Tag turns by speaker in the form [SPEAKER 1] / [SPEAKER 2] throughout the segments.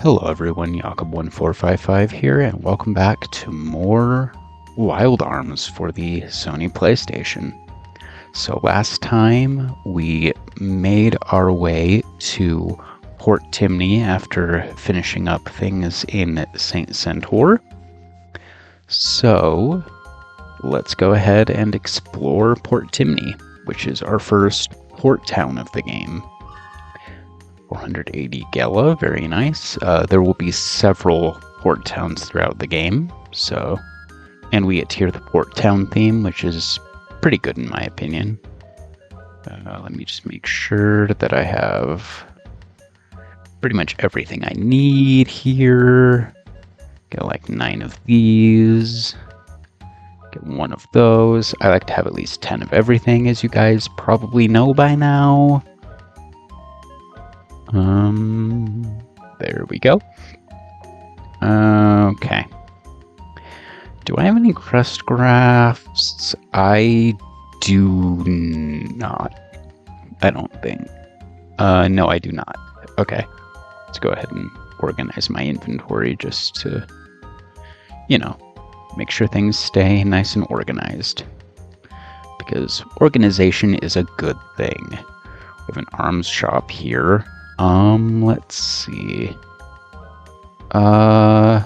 [SPEAKER 1] Hello everyone, Jakob1455 here, and welcome back to more Wild Arms for the Sony PlayStation. So last time we made our way to Port Timney after finishing up things in St. Centaur. So let's go ahead and explore Port Timney, which is our first port town of the game. 480 Gala, very nice. There will be several port towns throughout the game, and we get to hear the port town theme, which is pretty good in my opinion. Let me just make sure that I have pretty much everything I need here. Get like 9 of these. Get 1 of those. I like to have at least 10 of everything, as you guys probably know by now. There we go. Okay. Do I have any crest grafts? I do not. I don't think. No, I do not. Okay. Let's go ahead and organize my inventory just to, make sure things stay nice and organized. Because organization is a good thing. We have an arms shop here. Let's see. I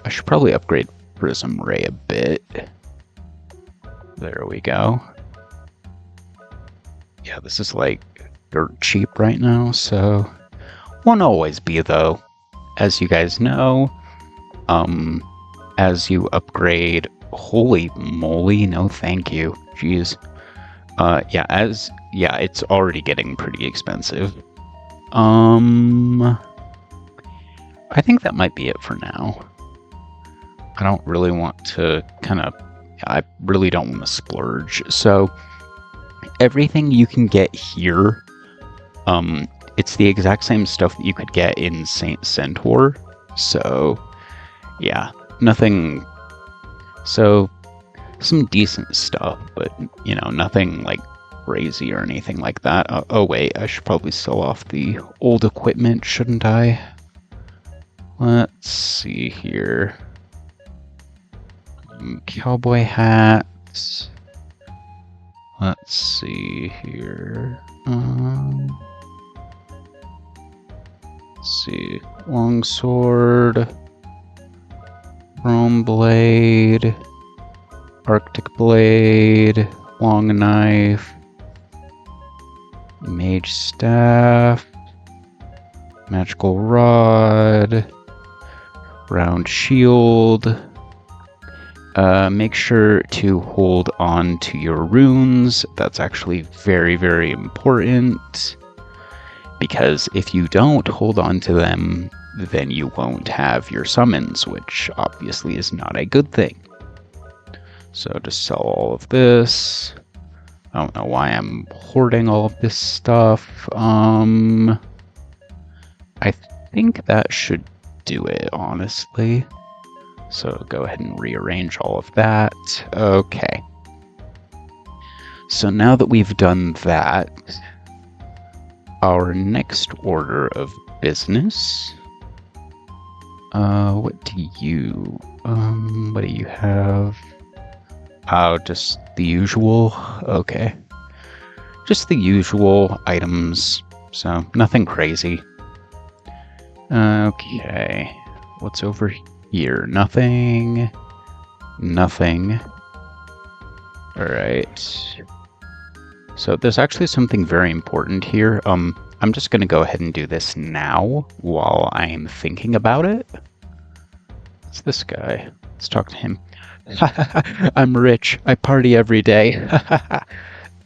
[SPEAKER 1] should probably upgrade Prism Ray a bit. There we go. Yeah, this is like dirt cheap right now, so won't always be though. As you guys know, as you upgrade, holy moly, no thank you. Jeez. Yeah, it's already getting pretty expensive. I think that might be it for now. I don't really want to I really don't want to splurge. So everything you can get here, it's the exact same stuff that you could get in St. Centaur. So yeah, nothing. So some decent stuff, but nothing like crazy or anything like that. Oh wait, I should probably sell off the old equipment, shouldn't I? Let's see here. Cowboy hats. Let's see here. Let's see. Longsword. Chrome blade. Arctic blade. Long knife. Mage staff, magical rod, round shield. Make sure to hold on to your runes. That's actually very, very important, because if you don't hold on to them, then you won't have your summons, which obviously is not a good thing. So just sell all of this. I don't know why I'm hoarding all of this stuff. I think that should do it, honestly. So go ahead and rearrange all of that. Okay. So now that we've done that, our next order of business. What do you have? Oh, just the usual? Okay. Just the usual items, so nothing crazy. Okay. What's over here? Nothing. Nothing. Alright. So there's actually something very important here. I'm just gonna go ahead and do this now while I'm thinking about it. It's this guy. Let's talk to him. I'm rich. I party every day.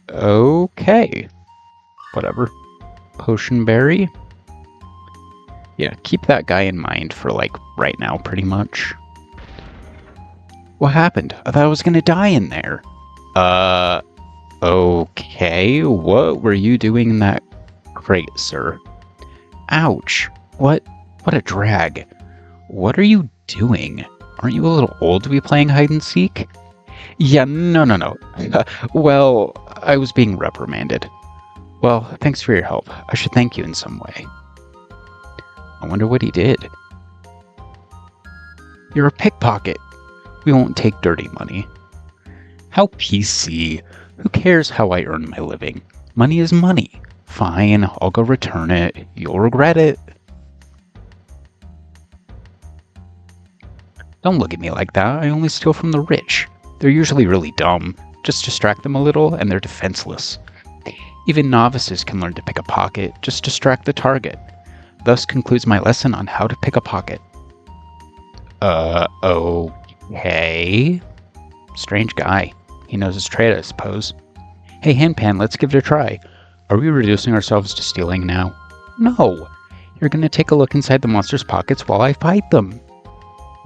[SPEAKER 1] Okay. Whatever. Potion berry. Yeah, keep that guy in mind for like right now, pretty much. What happened? I thought I was gonna die in there. Okay. What were you doing in that crate, sir? Ouch. What a drag. What are you doing? Aren't you a little old to be playing hide and seek? Yeah, no. Well, I was being reprimanded. Well, thanks for your help. I should thank you in some way. I wonder what he did. You're a pickpocket. We won't take dirty money. How PC. Who cares how I earn my living? Money is money. Fine, I'll go return it. You'll regret it. Don't look at me like that. I only steal from the rich. They're usually really dumb. Just distract them a little and they're defenseless. Even novices can learn to pick a pocket. Just distract the target. Thus concludes my lesson on how to pick a pocket. Okay. Strange guy. He knows his trade, I suppose. Hey, Handpan, let's give it a try. Are we reducing ourselves to stealing now? No. You're gonna take a look inside the monster's pockets while I fight them.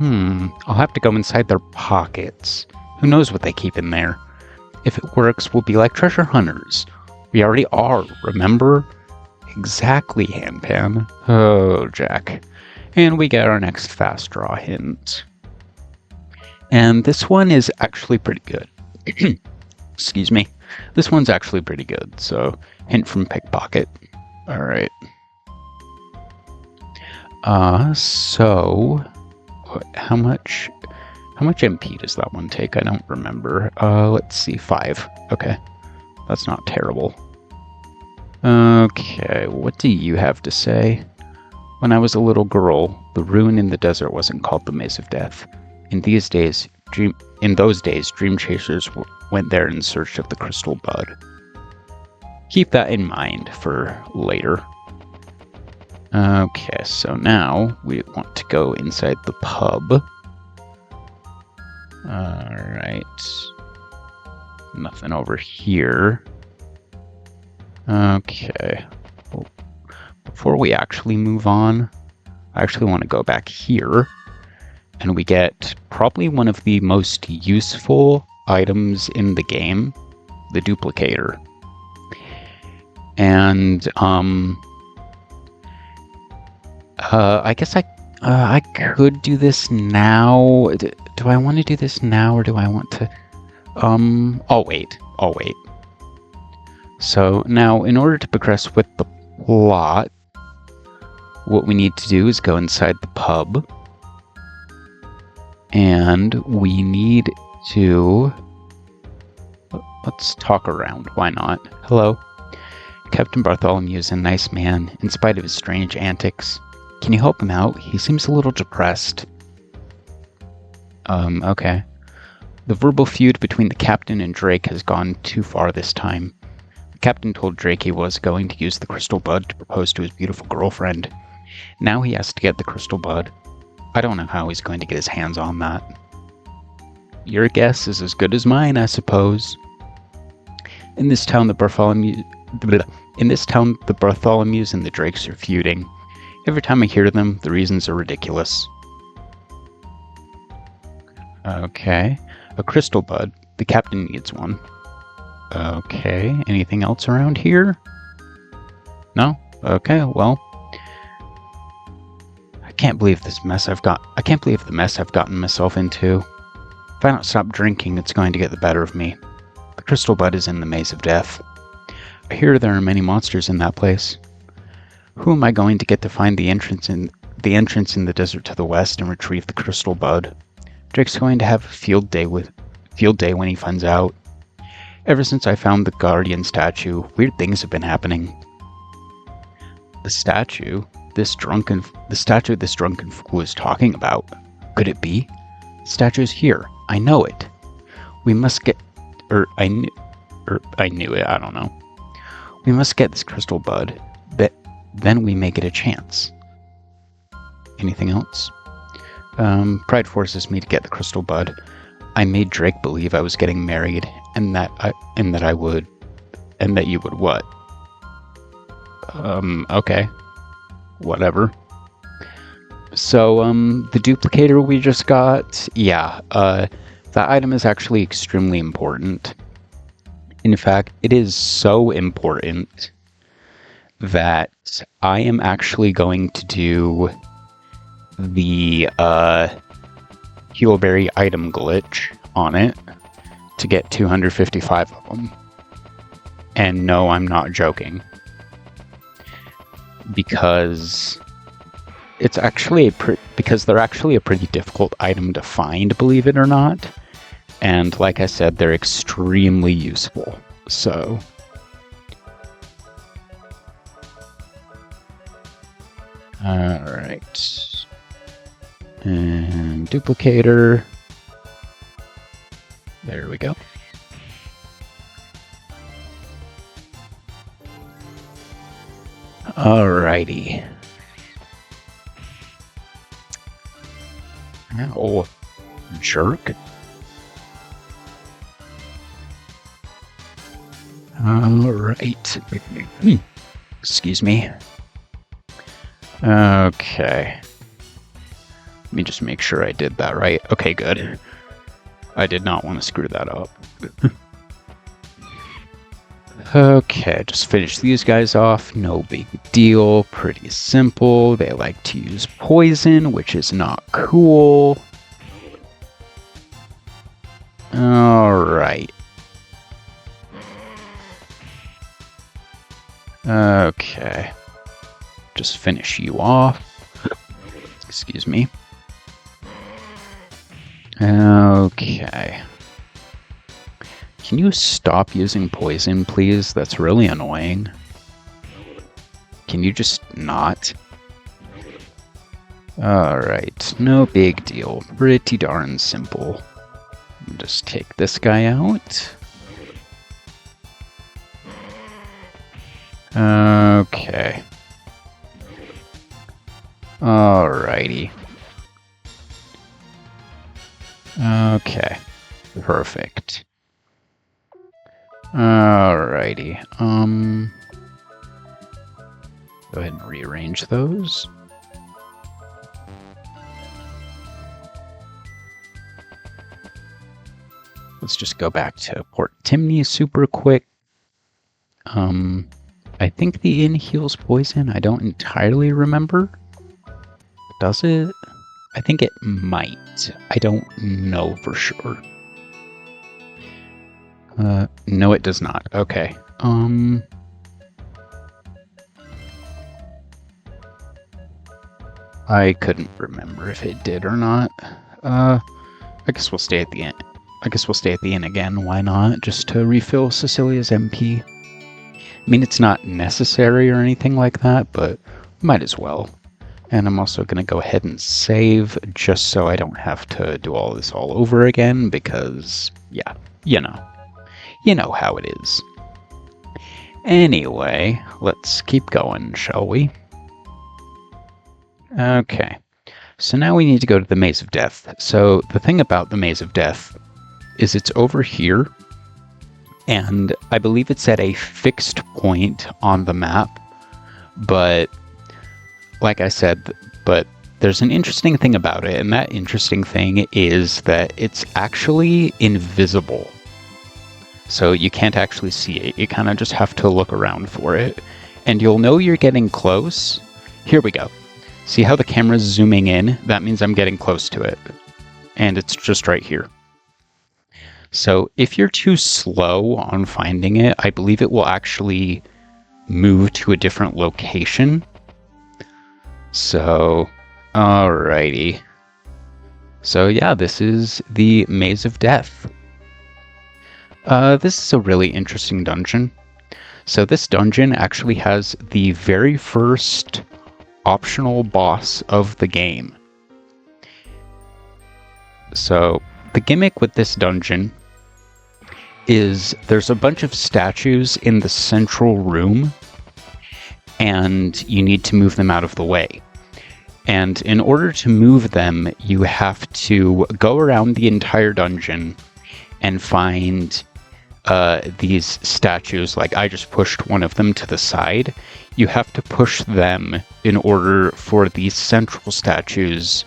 [SPEAKER 1] I'll have to go inside their pockets. Who knows what they keep in there? If it works, we'll be like treasure hunters. We already are, remember? Exactly, Handpan. Oh, Jack. And we get our next fast draw hint. And this one is actually pretty good. Excuse me. This one's actually pretty good, so hint from pickpocket. Alright. So how much MP does that one take? I don't remember. Let's see, 5. Okay. That's not terrible. Okay, what do you have to say? When I was a little girl, the ruin in the desert wasn't called the Maze of Death. In those days, dream chasers went there in search of the crystal bud. Keep that in mind for later. Okay, so now we want to go inside the pub. Alright. Nothing over here. Okay. Well, before we actually move on, I actually want to go back here. And we get probably one of the most useful items in the game, the duplicator. And I guess I could do this now. Do I want to do this now, or do I want to? I'll wait. So now, in order to progress with the plot, what we need to do is go inside the pub. And we need to... Let's talk around. Why not? Hello. Captain Bartholomew is a nice man, in spite of his strange antics. Can you help him out? He seems a little depressed. Okay. The verbal feud between the captain and Drake has gone too far this time. The captain told Drake he was going to use the crystal bud to propose to his beautiful girlfriend. Now he has to get the crystal bud. I don't know how he's going to get his hands on that. Your guess is as good as mine, I suppose. In this town, the Bartholomews and the Drakes are feuding. Every time I hear them, the reasons are ridiculous. Okay. A crystal bud. The captain needs one. Okay. Anything else around here? No? Okay, well. I can't believe the mess I've gotten myself into. If I don't stop drinking, it's going to get the better of me. The crystal bud is in the Maze of Death. I hear there are many monsters in that place. Who am I going to get to find the entrance in the desert to the west and retrieve the crystal bud? Drake's going to have a field day when he finds out. Ever since I found the guardian statue, weird things have been happening. The statue this drunken fool is talking about. Could it be? The statue's here. I know it. We must get... I knew it. I don't know. We must get this crystal bud. Then we may get a chance. Anything else? Pride forces me to get the crystal bud. I made Drake believe I was getting married, and that you would what? Okay. Whatever. So, the duplicator we just got, yeah, that item is actually extremely important. In fact, it is so important that I am actually going to do the Healberry item glitch on it to get 255 of them. And no, I'm not joking. Because it's actually because they're actually a pretty difficult item to find, believe it or not. And like I said, they're extremely useful. So alright. And duplicator. There we go. Alrighty. Ow. Jerk. Alright. Excuse me. Okay. Let me just make sure I did that right. Okay, good. I did not want to screw that up. Okay, just finish these guys off. No big deal. Pretty simple. They like to use poison, which is not cool. Alright. Okay. Just finish you off. Excuse me. Okay. Can you stop using poison, please? That's really annoying. Can you just not? Alright, no big deal. Pretty darn simple. Just take this guy out. Okay. Alrighty. Okay. Perfect. Alrighty. Go ahead and rearrange those. Let's just go back to Port Timney super quick. I think the inn heals poison. I don't entirely remember. Does it? I think it might. I don't know for sure. No, it does not. Okay. I couldn't remember if it did or not. I guess we'll stay at the inn. I guess we'll stay at the inn again. Why not? Just to refill Cecilia's MP. I mean, it's not necessary or anything like that, but might as well. And I'm also going to go ahead and save just so I don't have to do all this all over again because, yeah, you know how it is. Anyway, let's keep going, shall we? Okay, so now we need to go to the Maze of Death. So the thing about the Maze of Death is it's over here, and I believe it's at a fixed point on the map, but like I said, but there's an interesting thing about it, and that interesting thing is that it's actually invisible. So you can't actually see it. You kind of just have to look around for it. And you'll know you're getting close. Here we go. See how the camera's zooming in? That means I'm getting close to it. And it's just right here. So if you're too slow on finding it, I believe it will actually move to a different location. So, alrighty. So yeah, this is the Maze of Death. This is a really interesting dungeon. So this dungeon actually has the very first optional boss of the game. So the gimmick with this dungeon is there's a bunch of statues in the central room, and you need to move them out of the way. And in order to move them, you have to go around the entire dungeon and find these statues. Like I just pushed one of them to the side. You have to push them in order for these central statues,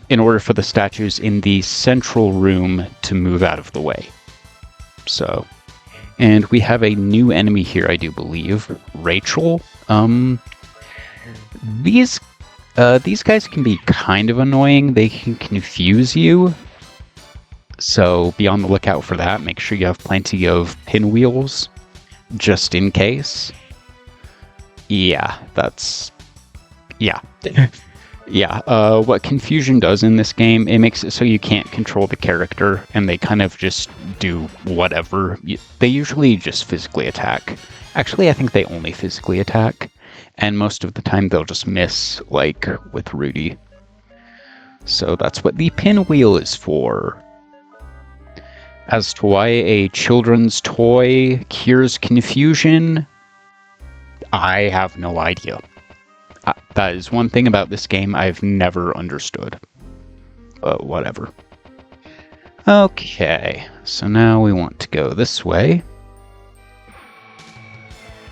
[SPEAKER 1] in order for the statues in the central room to move out of the way. So, and we have a new enemy here, I do believe, Rachel. These guys can be kind of annoying. They can confuse you. So be on the lookout for that. Make sure you have plenty of pinwheels, just in case. Yeah, that's... yeah. Yeah, what Confusion does in this game, it makes it so you can't control the character, and they kind of just do whatever. They usually just physically attack. Actually, I think they only physically attack, and most of the time they'll just miss, like with Rudy. So that's what the pinwheel is for. As to why a children's toy cures confusion, I have no idea. That is one thing about this game I've never understood. But whatever. Okay, so now we want to go this way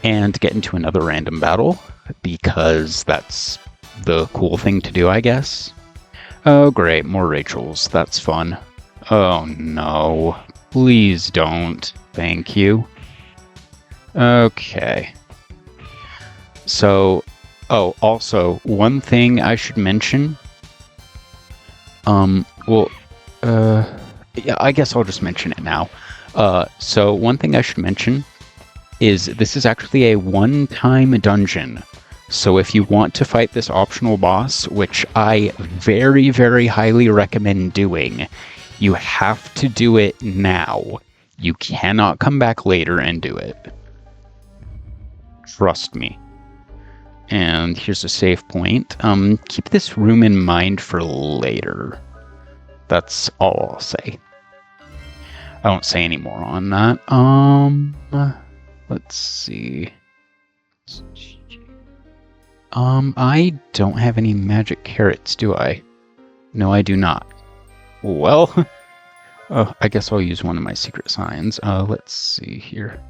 [SPEAKER 1] and get into another random battle, because that's the cool thing to do, I guess. Oh great, more Rachels. That's fun. Oh no. Please don't. Thank you. Okay. So, oh, also, one thing I should mention. Yeah, I guess I'll just mention it now. So one thing I should mention is this is actually a one-time dungeon. So if you want to fight this optional boss, which I very, very highly recommend doing, you have to do it now. You cannot come back later and do it. Trust me. And here's a save point. Keep this room in mind for later. That's all I'll say. I won't say any more on that. Let's see. I don't have any magic carrots, do I? No, I do not. Well, I guess I'll use one of my secret signs. Let's see here.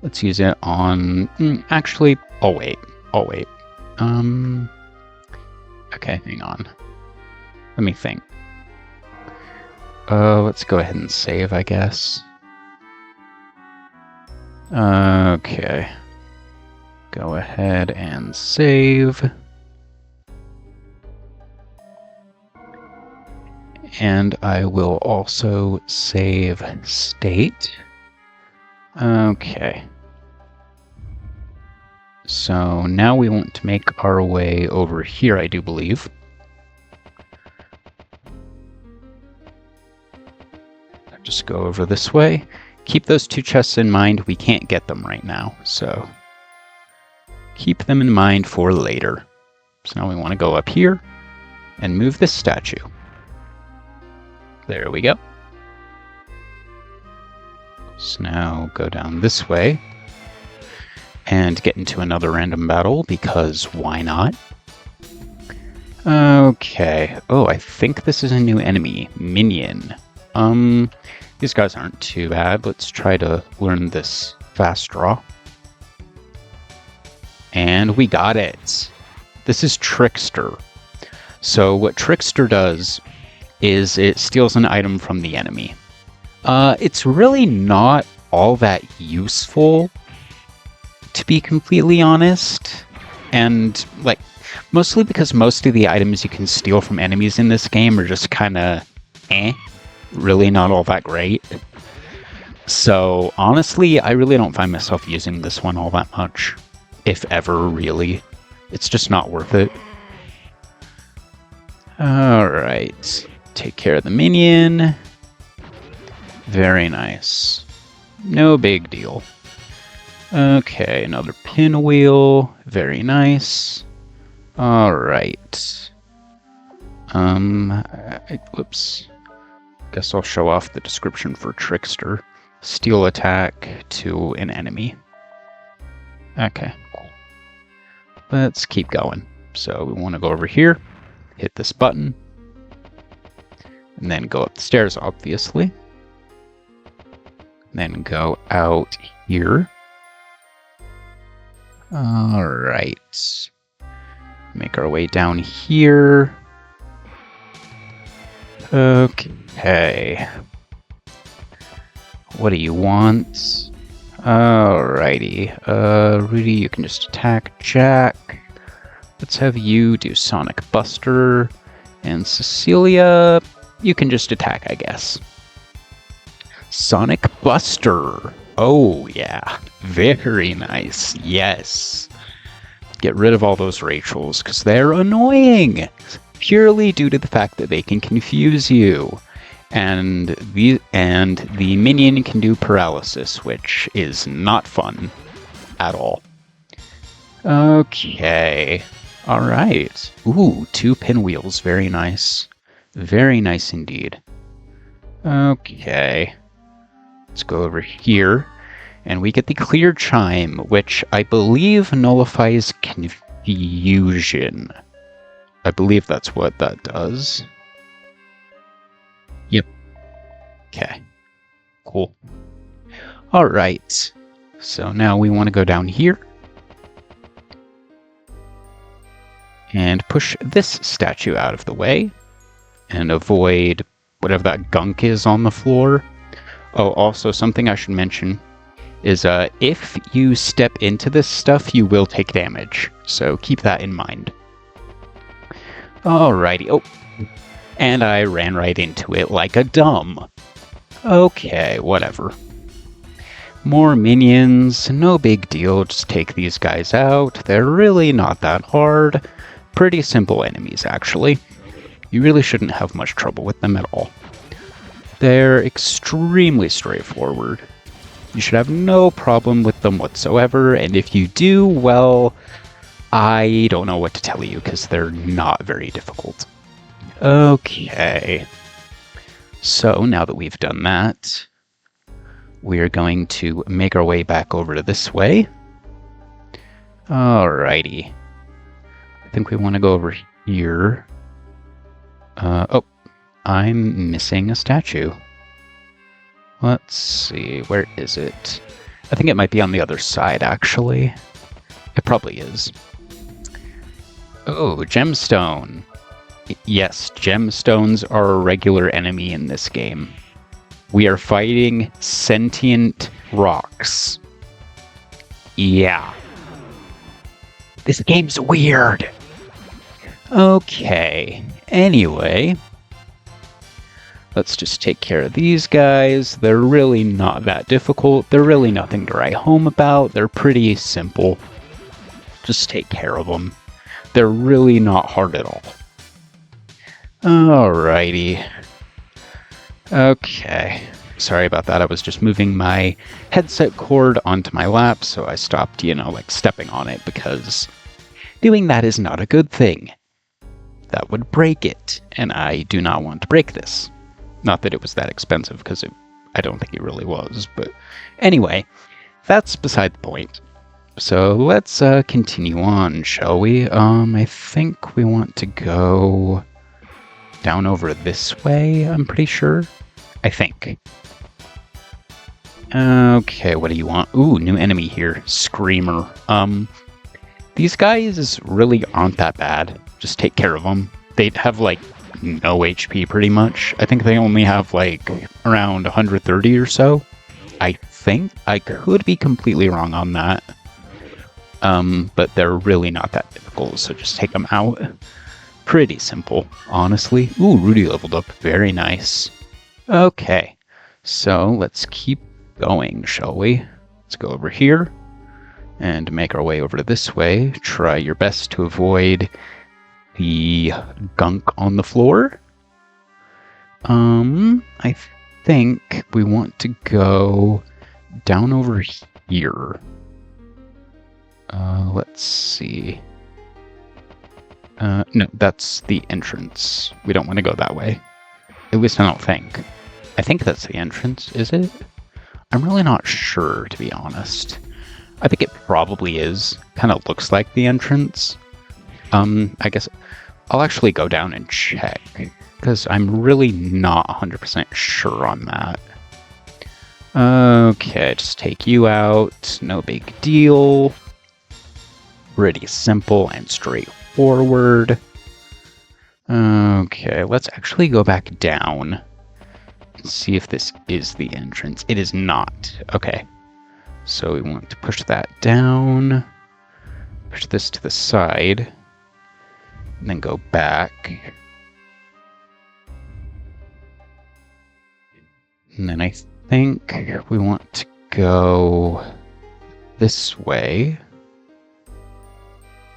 [SPEAKER 1] Let's use it on... actually, I'll wait. Okay, hang on. Let me think. Let's go ahead and save, I guess. Okay. Go ahead and save. And I will also save state. Okay. So now we want to make our way over here, I do believe. Just go over this way. Keep those two chests in mind. We can't get them right now, so keep them in mind for later. So now we want to go up here and move this statue. There we go. So now go down this way and get into another random battle, because why not? Okay. Oh, I think this is a new enemy. Minion. These guys aren't too bad. Let's try to learn this fast draw. And we got it. This is Trickster. So what Trickster does is it steals an item from the enemy. It's really not all that useful, to be completely honest. And, like, mostly because most of the items you can steal from enemies in this game are just kind of really not all that great. So, honestly, I really don't find myself using this one all that much. If ever, really. It's just not worth it. Alright. Take care of the minion. Very nice. No big deal. Okay, another pinwheel. Very nice. Alright. Whoops. Guess I'll show off the description for Trickster. Steal attack to an enemy. Okay, cool. Let's keep going. So we want to go over here, hit this button, and then go up the stairs, obviously. Then go out here. Alright. Make our way down here. Okay. What do you want? Alrighty. Rudy, you can just attack Jack. Let's have you do Sonic Buster. And Cecilia, you can just attack, I guess. Sonic Buster. Oh, yeah. Very nice. Yes. Get rid of all those Rachels, because they're annoying! Purely due to the fact that they can confuse you. And the minion can do paralysis, which is not fun at all. Okay. Alright. Ooh, 2 pinwheels. Very nice. Very nice indeed. Okay. Let's go over here. And we get the clear chime, which I believe nullifies confusion. I believe that's what that does. Yep. Okay. Cool. Alright. So now we want to go down here. And push this statue out of the way. And avoid whatever that gunk is on the floor. Oh, also something I should mention is if you step into this stuff, you will take damage. So keep that in mind. Alrighty. Oh, and I ran right into it like a dumb. Okay, whatever. More minions, no big deal, just take these guys out. They're really not that hard. Pretty simple enemies, actually. You really shouldn't have much trouble with them at all. They're extremely straightforward. You should have no problem with them whatsoever, and if you do, well, I don't know what to tell you, because they're not very difficult. Okay. So, now that we've done that, we're going to make our way back over to this way. Alrighty. I think we want to go over here. Oh, I'm missing a statue. Let's see, where is it? I think it might be on the other side, actually. It probably is. Oh, gemstone. Yes, gemstones are a regular enemy in this game. We are fighting sentient rocks. Yeah. This game's weird. Okay. Anyway, let's just take care of these guys. They're really not that difficult. They're really nothing to write home about. They're pretty simple. Just take care of them. They're really not hard at all. Alrighty. Okay. Sorry about that. I was just moving my headset cord onto my lap, so I stopped, stepping on it, because doing that is not a good thing. That would break it, and I do not want to break this. Not that it was that expensive, because I don't think it really was, but anyway, that's beside the point. So let's continue on, shall we? I think we want to go down over this way, I'm pretty sure. I think. Okay, what do you want? Ooh, new enemy here. Screamer. These guys really aren't that bad. Just take care of them. They'd have, no HP pretty much. I think they only have, around 130 or so. I think. I could be completely wrong on that. But they're really not that difficult, so just take them out. Pretty simple, honestly. Ooh, Rudy leveled up. Very nice. Okay, so let's keep going, shall we? Let's go over here and make our way over to this way. Try your best to avoid the gunk on the floor. I think we want to go down over here. Let's see. No, that's the entrance. We don't want to go that way. At least I don't think. I think that's the entrance, is it? I'm really not sure, to be honest. I think it probably is. Kind of looks like the entrance. I guess I'll actually go down and check, because I'm really not 100% sure on that. Okay, just take you out. No big deal. Pretty simple and straightforward. Okay, let's actually go back down and see if this is the entrance. It is not. Okay, so we want to push that down, push this to the side, and then go back. And then I think we want to go this way.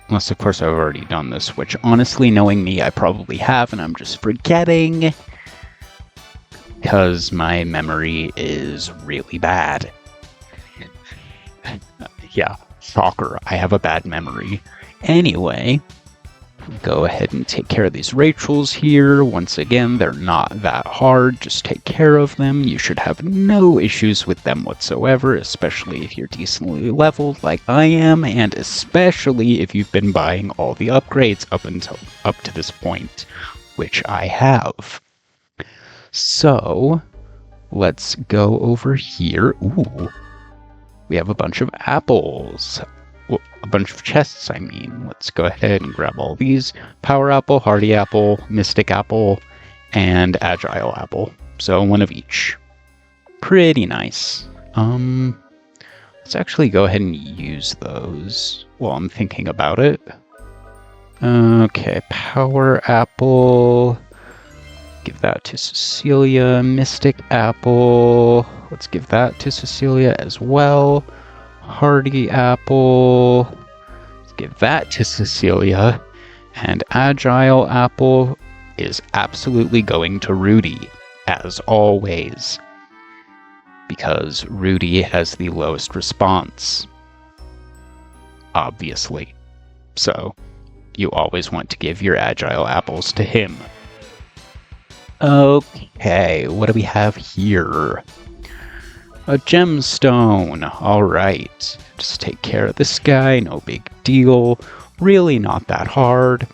[SPEAKER 1] Unless, of course, I've already done this, which, honestly, knowing me, I probably have, and I'm just forgetting. Because my memory is really bad. Yeah, shocker, I have a bad memory. Anyway, go ahead and take care of these Rachels here. Once again, they're not that hard. Just take care of them. You should have no issues with them whatsoever, especially if you're decently leveled like I am, and especially if you've been buying all the upgrades up to this point, which I have. So, let's go over here. Ooh. We have a bunch of apples. Well, a bunch of chests, I mean. Let's go ahead and grab all these. Power apple, hardy apple, mystic apple, and agile apple. So one of each. Pretty nice. Let's actually go ahead and use those while I'm thinking about it. Okay, power apple. Give that to Cecilia. Mystic apple. Let's give that to Cecilia as well. Hardy apple. Let's give that to Cecilia. And agile apple is absolutely going to Rudy, as always. Because Rudy has the lowest response. Obviously. So, you always want to give your agile apples to him. Okay, what do we have here? A gemstone. Alright. Just take care of this guy, no big deal. Really not that hard.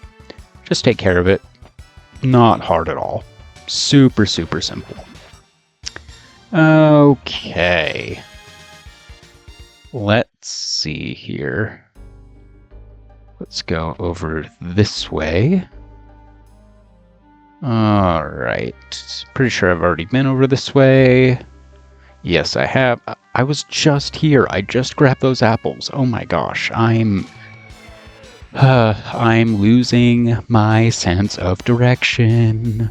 [SPEAKER 1] Just take care of it. Not hard at all. Super, super simple. Okay. Let's see here. Let's go over this way. Alright. Pretty sure I've already been over this way. Yes, I have. I was just here. I just grabbed those apples. Oh my gosh. I'm losing my sense of direction.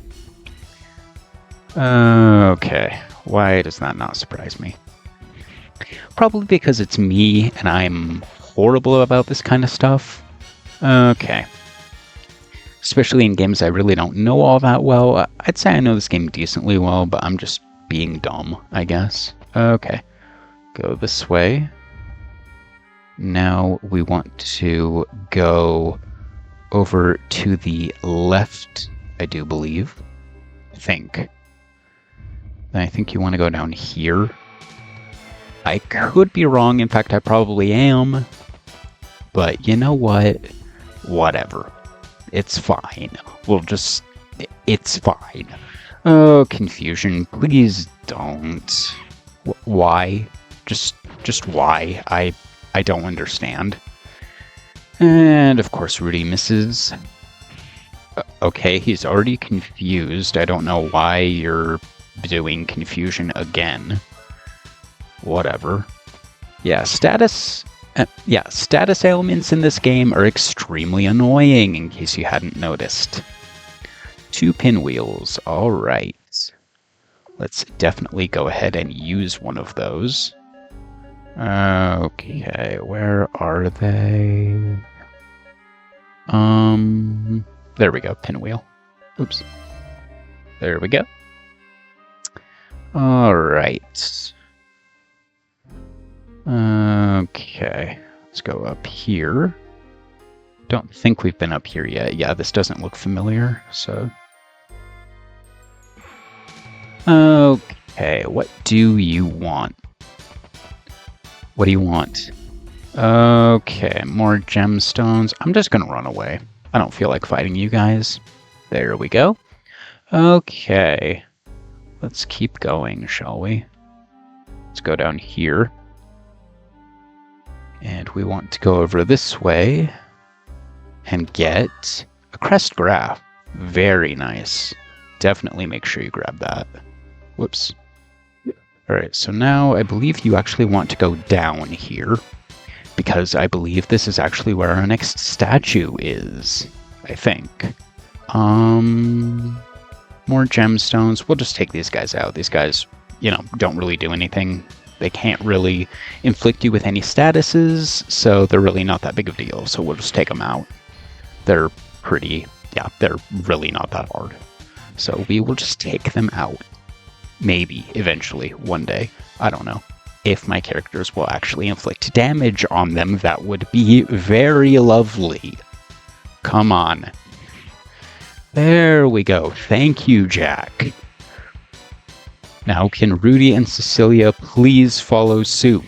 [SPEAKER 1] Okay. Why does that not surprise me? Probably because it's me and I'm horrible about this kind of stuff. Okay. Especially in games I really don't know all that well. I'd say I know this game decently well, but I'm just being dumb, I guess. Okay. Go this way. Now we want to go over to the left, I do believe. I think you want to go down here. I could be wrong. In fact, I probably am. But you know what? Whatever. It's fine. It's fine. Oh, confusion. Please don't. Why? Just why? I don't understand. And of course Rudy misses. Okay, he's already confused. I don't know why you're doing confusion again. Whatever. Yeah, status ailments in this game are extremely annoying, in case you hadn't noticed. 2 pinwheels, alright. Let's definitely go ahead and use one of those. Okay, where are they? There we go, pinwheel. Oops. There we go. Alright. Okay, let's go up here. Don't think we've been up here yet. Yeah, this doesn't look familiar, so... Okay, what do you want? What do you want? Okay, more gemstones. I'm just gonna run away. I don't feel like fighting you guys. There we go. Okay. Let's keep going, shall we? Let's go down here. And we want to go over this way and get a crest graph. Very nice. Definitely make sure you grab that. Whoops. Alright, so now I believe you actually want to go down here, because I believe this is actually where our next statue is, I think. More gemstones. We'll just take these guys out. These guys, you know, don't really do anything. they can't really inflict you with any statuses, so they're really not that big of a deal. So we'll just take them out. They're they're really not that hard. So we will just take them out. Maybe, eventually, one day. I don't know. If my characters will actually inflict damage on them, that would be very lovely. Come on. There we go. Thank you, Jack. Now, can Rudy and Cecilia please follow suit?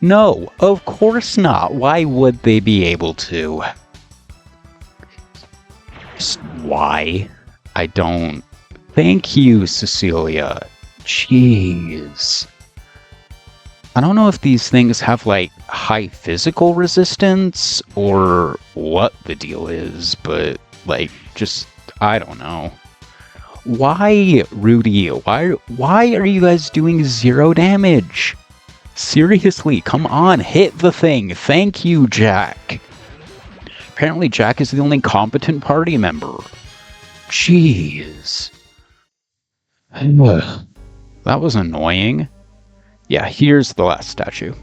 [SPEAKER 1] No, of course not. Why would they be able to? Why? I don't... Thank you, Cecilia. Jeez. I don't know if these things have, like, high physical resistance or what the deal is, but, like, just, I don't know. Why, Rudy? Why are you guys doing 0 damage? Seriously, come on, hit the thing. Thank you, Jack. Apparently, Jack is the only competent party member. Jeez. That was annoying. Yeah, here's the last statue.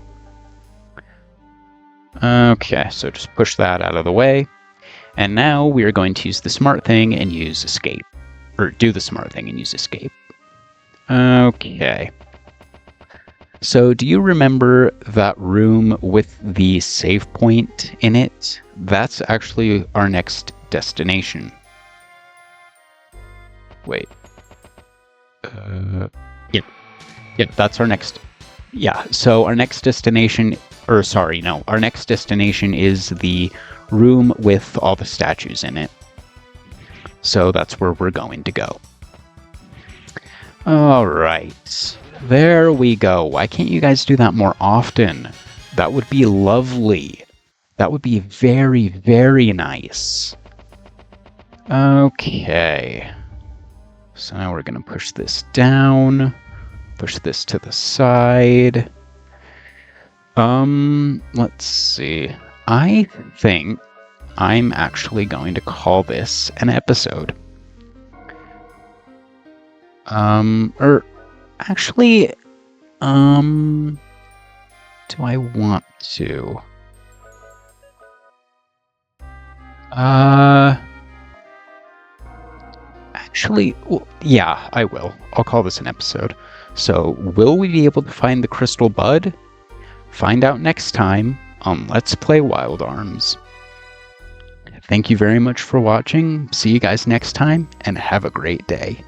[SPEAKER 1] Okay, so just push that out of the way. And now we are going to use the smart thing and use escape. Or do the smart thing and use escape. Okay. So do you remember that room with the save point in it? That's actually our next destination. Wait. Yep, that's our next... Yeah, so our next destination... our next destination is the room with all the statues in it. So that's where we're going to go. Alright. There we go. Why can't you guys do that more often? That would be lovely. That would be very, very nice. Okay. So now we're going to push this down. Push this to the side. Let's see. I think I'm actually going to call this an episode. Actually, do I want to? Actually, well, yeah, I will. I'll call this an episode. So, will we be able to find the Crystal Bud? Find out next time on Let's Play Wild Arms. Thank you very much for watching. See you guys next time, and have a great day.